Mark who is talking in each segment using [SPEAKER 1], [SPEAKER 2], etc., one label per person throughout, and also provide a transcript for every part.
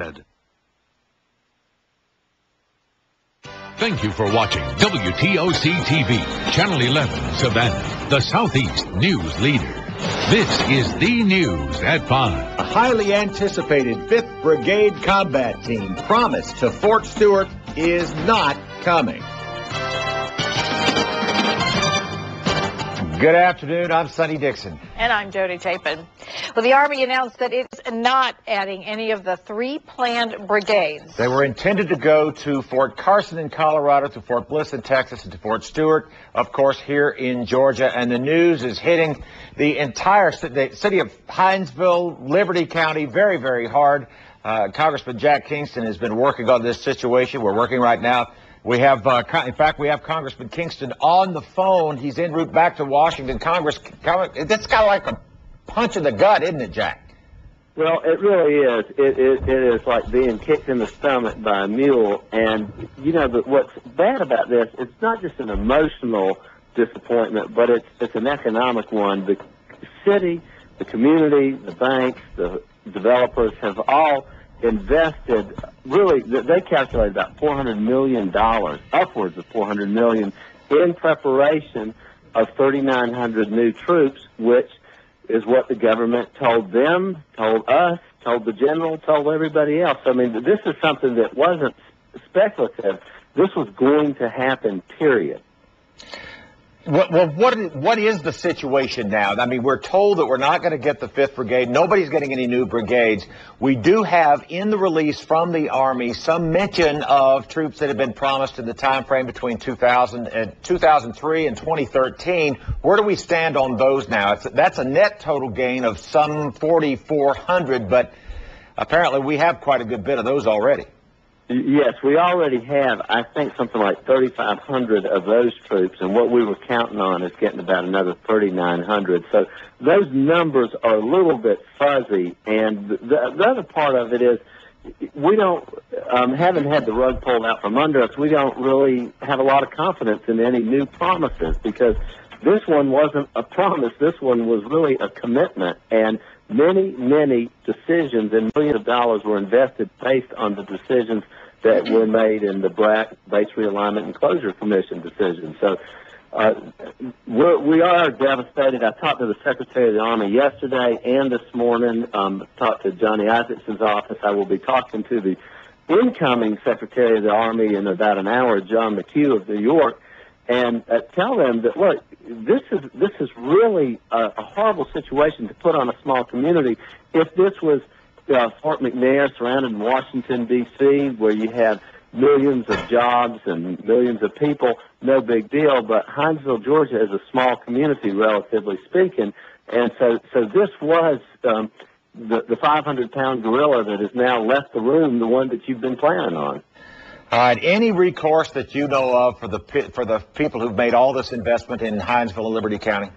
[SPEAKER 1] ahead.
[SPEAKER 2] Thank you for watching WTOC TV, Channel 11, Savannah, the Southeast news leader. This is the news at 5.
[SPEAKER 3] A highly anticipated 5th Brigade Combat Team promised to Fort Stewart is not coming. Good afternoon. I'm Sonny Dixon.
[SPEAKER 4] And I'm Jody Chapin. Well, the Army announced that it's not adding any of the 3 planned brigades.
[SPEAKER 3] They were intended to go to Fort Carson in Colorado, to Fort Bliss in Texas, and to Fort Stewart, of course, here in Georgia. And the news is hitting the entire city of Hinesville, Liberty County, very, very hard. Congressman Jack Kingston has been working on this situation. We're working right now. We have, in fact, we have Congressman Kingston on the phone. He's en route back to Washington. That's kind of like a punch in the gut, isn't it, Jack?
[SPEAKER 5] Well, it really is. It is like being kicked in the stomach by a mule. And, you know, but what's bad about this, it's not just an emotional disappointment, but it's an economic one. The city, the community, the banks, the developers have all invested, really, they calculate about $400 million, upwards of $400 million, in preparation of 3,900 new troops, which is what the government told them, told us, told the general, told everybody else. I mean, this is something that wasn't speculative. This was going to happen, period.
[SPEAKER 3] Well, what is the situation now? I mean, we're told that we're not going to get the 5th Brigade. Nobody's getting any new brigades. We do have in the release from the Army some mention of troops that have been promised in the time frame between 2003 and 2013. Where do we stand on those now? That's a net total gain of some 4,400, but apparently we have quite a good bit of those already.
[SPEAKER 5] Yes, we already have, I think, something like 3,500 of those troops, and what we were counting on is getting about another 3,900. So those numbers are a little bit fuzzy, and the other part of it is we don't, haven't had the rug pulled out from under us, we don't really have a lot of confidence in any new promises, because this one wasn't a promise, this one was really a commitment, and many decisions and millions of dollars were invested based on the decisions that were made in the BRAC, Base Realignment and Closure Commission decisions. So we are devastated. I talked to the Secretary of the Army yesterday and this morning, talked to Johnny Isaacson's office. I will be talking to the incoming Secretary of the Army in about an hour, John McHugh of New York, and tell them that, look, this is really a horrible situation to put on a small community. If this was Fort McNair surrounded in Washington, D.C., where you have millions of jobs and millions of people, no big deal. But Hinesville, Georgia is a small community, relatively speaking. And so this was the 500-pound gorilla that has now left the room, the one that you've been planning on.
[SPEAKER 3] All right. Any recourse that you know of for the people who've made all this investment in Hinesville and Liberty County?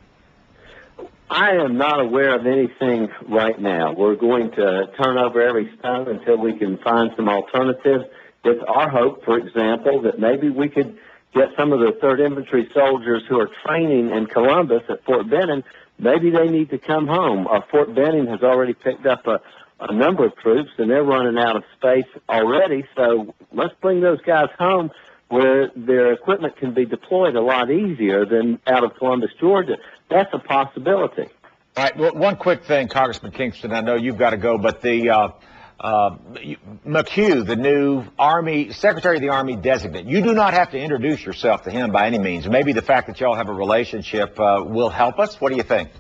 [SPEAKER 5] I am not aware of anything right now. We're going to turn over every stone until we can find some alternatives. It's our hope, for example, that maybe we could get some of the 3rd Infantry soldiers who are training in Columbus at Fort Benning. Maybe they need to come home. Fort Benning has already picked up a number of troops, and they're running out of space already. So let's bring those guys home where their equipment can be deployed a lot easier than out of Columbus, Georgia. That's a possibility.
[SPEAKER 3] All right. Well, one quick thing, Congressman Kingston. I know you've got to go, but the McHugh, the new Army Secretary of the Army designate, you do not have to introduce yourself to him by any means. Maybe the fact that y'all have a relationship will help us. What do you think?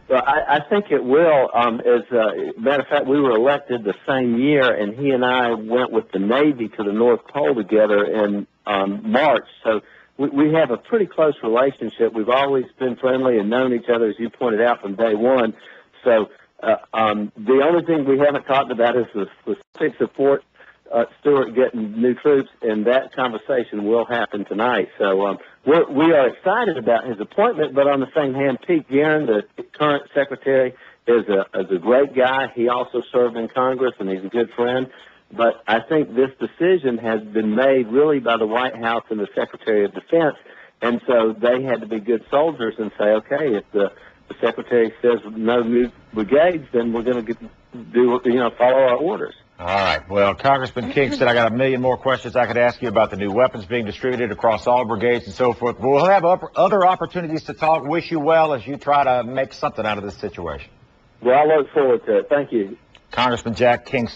[SPEAKER 5] Well, I think it will. As a matter of fact, we were elected the same year, and he and I went with the Navy to the North Pole together in March. So we have a pretty close relationship. We've always been friendly and known each other, as you pointed out, from day one. So the only thing we haven't talked about is the specifics of Fort Stewart getting new troops, and that conversation will happen tonight. So we are excited about his appointment, but on the same hand, Pete Guerin, the current secretary, is a great guy. He also served in Congress, and he's a good friend. But I think this decision has been made really by the White House and the Secretary of Defense, and so they had to be good soldiers and say, okay, if the Secretary says no new brigades, then we're going to follow our orders.
[SPEAKER 3] All right. Well, Congressman Kingston, I got a million more questions I could ask you about the new weapons being distributed across all brigades and so forth. We'll have other opportunities to talk. Wish you well as you try to make something out of this situation.
[SPEAKER 5] Well, I look forward to it. Thank you.
[SPEAKER 3] Congressman Jack Kingston.